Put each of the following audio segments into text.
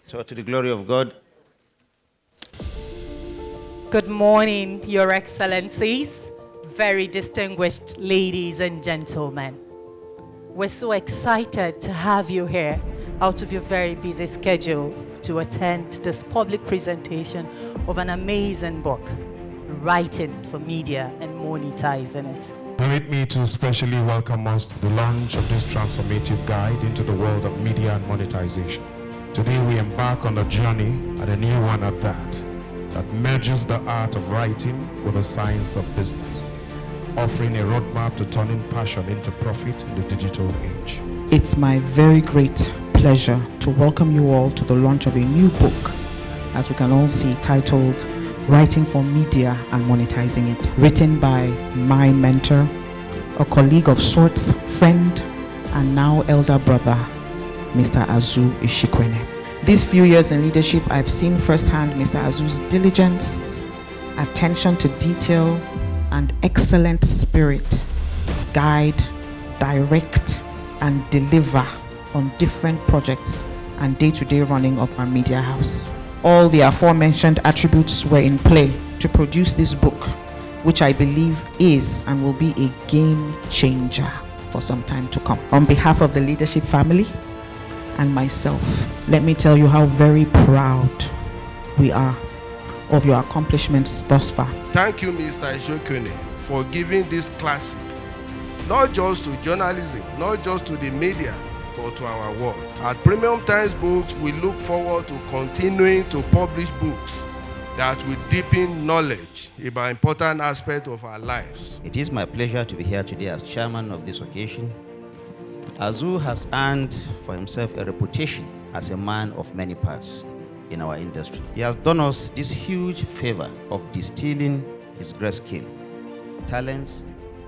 So to the glory of God. Good morning, Your Excellencies, very distinguished ladies and gentlemen. We're so excited to have you here out of your very busy schedule to attend this public presentation of an amazing book, Writing for Media and Monetizing It. Permit me to specially welcome us to the launch of this transformative guide into the world of media and monetization. Today we embark on a journey, and a new one at that merges the art of writing with the science of business, offering a roadmap to turning passion into profit in the digital age. It's my very great pleasure to welcome you all to the launch of a new book, as we can all see, titled Writing for Media and Monetizing It, written by my mentor, a colleague of sorts, friend, and now elder brother, Mr. Azu Ishikwene. These few years in leadership, I've seen firsthand Mr. Azu's diligence, attention to detail, and excellent spirit guide, direct, and deliver on different projects and day-to-day running of our media house. All the aforementioned attributes were in play to produce this book, which I believe is and will be a game changer for some time to come. On behalf of the leadership family and myself, let me tell you how very proud we are of your accomplishments thus far. Thank you, Mr. Ishikwene, for giving this classic, not just to journalism, not just to the media, but to our world. At Premium Times Books, we look forward to continuing to publish books that will deepen knowledge about important aspects of our lives. It is my pleasure to be here today as chairman of this occasion. Azu has earned for himself a reputation as a man of many parts in our industry. He has done us this huge favor of distilling his great skill, talents,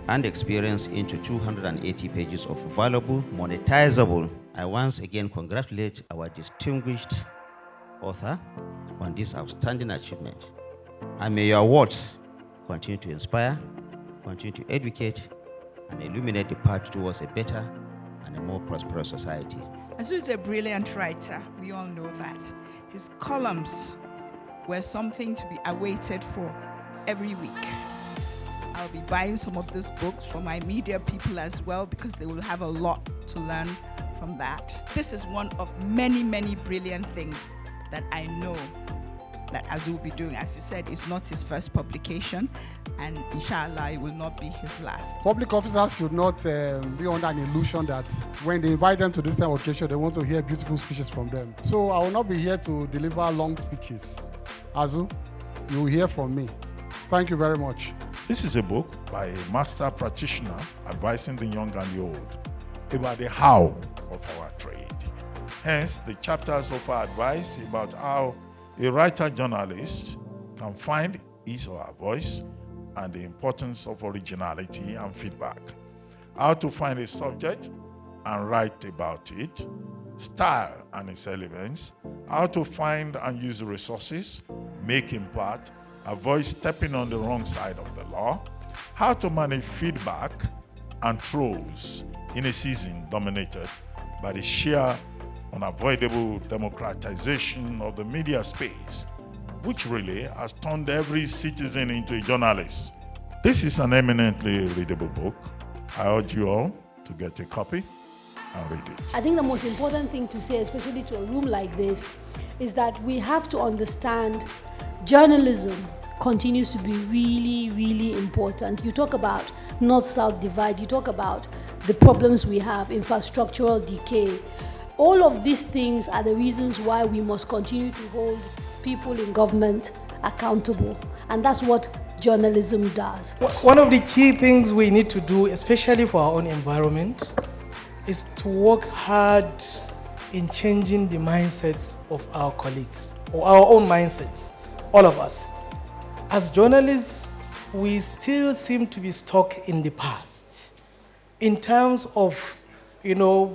and experience into 280 pages of valuable, monetizable. I once again congratulate our distinguished author on this outstanding achievement. And may your words continue to inspire, continue to educate, and illuminate the path towards a better and a more prosperous society. Azu is a brilliant writer, we all know that. His columns were something to be awaited for every week. I'll be buying some of those books for my media people as well, because they will have a lot to learn from that. This is one of many, many brilliant things that I know that Azu will be doing. As you said, it's not his first publication, and inshallah, it will not be his last. Public officers should not be under an illusion that when they invite them to this type of occasion, they want to hear beautiful speeches from them. So I will not be here to deliver long speeches. Azu, you will hear from me. Thank you very much. This is a book by a master practitioner advising the young and the old about the how of our trade. Hence, the chapters offer advice about how a writer-journalist can find his or her voice and the importance of originality and feedback, how to find a subject and write about it, style and its elements, how to find and use resources, make impact, avoid stepping on the wrong side of the law, how to manage feedback and trolls in a season dominated by the sheer unavoidable democratization of the media space, which really has turned every citizen into a journalist. This is an eminently readable book. I urge you all to get a copy and read it. I think the most important thing to say, especially to a room like this, is that we have to understand journalism continues to be really, really important. You talk about North-South divide, you talk about the problems we have, infrastructural decay. All of these things are the reasons why we must continue to hold people in government accountable. And that's what journalism does. One of the key things we need to do, especially for our own environment, is to work hard in changing the mindsets of our colleagues, or our own mindsets, all of us. As journalists, we still seem to be stuck in the past in terms of,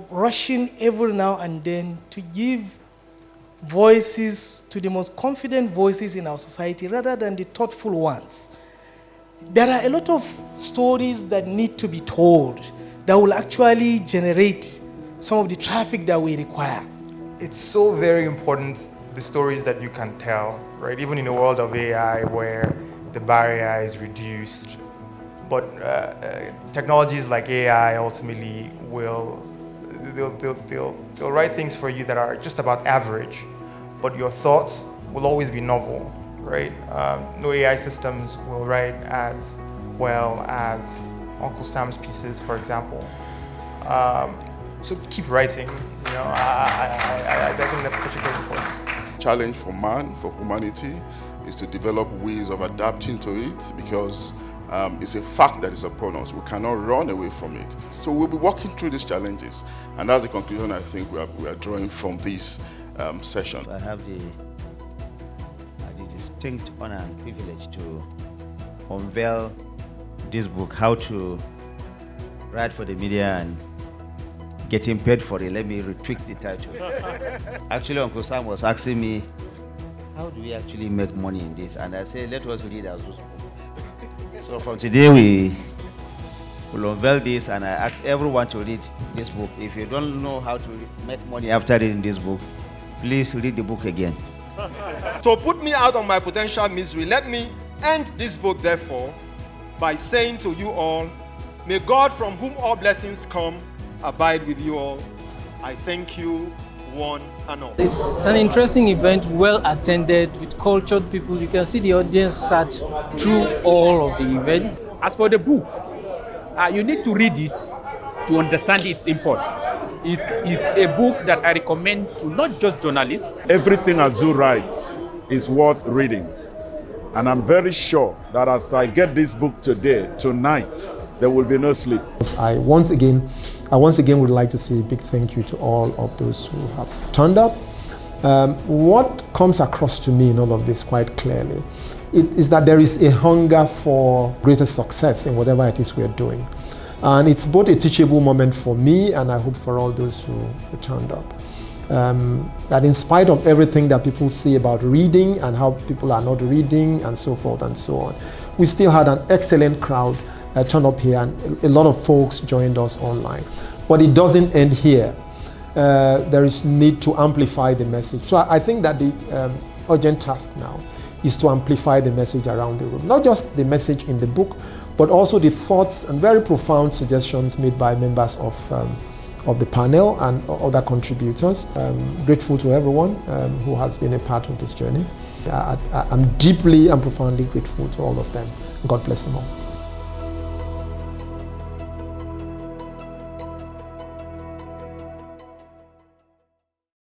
rushing every now and then to give voices to the most confident voices in our society rather than the thoughtful ones. There are a lot of stories that need to be told that will actually generate some of the traffic that we require. It's so very important the stories that you can tell, right? Even in a world of AI where the barrier is reduced, but technologies like AI ultimately they'll write things for you that are just about average, but your thoughts will always be novel, right? No AI systems will write as well as Uncle Sam's pieces, for example. So keep writing. You know, I think that's particularly important. Challenge for man, for humanity, is to develop ways of adapting to it, because it's a fact that is upon us. We cannot run away from it. So we'll be working through these challenges, and that's the conclusion I think we are drawing from this session. I have the distinct honor and privilege to unveil this book, How to Write for the Media and Getting Paid for It. Let me retweak the title. Actually, Uncle Sam was asking me, how do we actually make money in this? And I said, let us read Azu's book. So from today, we will unveil this, and I ask everyone to read this book. If you don't know how to make money after reading this book, please read the book again. To put me out of my potential misery, let me end this vote, therefore, by saying to you all, may God, from whom all blessings come, abide with you all. I thank you, one and all. It's an interesting event, well attended, with cultured people. You can see the audience sat through all of the event. As for the book, you need to read it to understand its import. It's a book that I recommend to not just journalists. Everything Azu writes is worth reading. And I'm very sure that as I get this book tonight, there will be no sleep. I once again would like to say a big thank you to all of those who have turned up. What comes across to me in all of this quite clearly is that there is a hunger for greater success in whatever it is we are doing. And it's both a teachable moment for me, and I hope for all those who turned up. That in spite of everything that people say about reading and how people are not reading and so forth and so on, we still had an excellent crowd turn up here, and a lot of folks joined us online. But it doesn't end here. There is need to amplify the message. So I think that the urgent task now is to amplify the message around the room. Not just the message in the book, but also the thoughts and very profound suggestions made by members of the panel and other contributors. Grateful to everyone who has been a part of this journey. I'm deeply and profoundly grateful to all of them. God bless them all.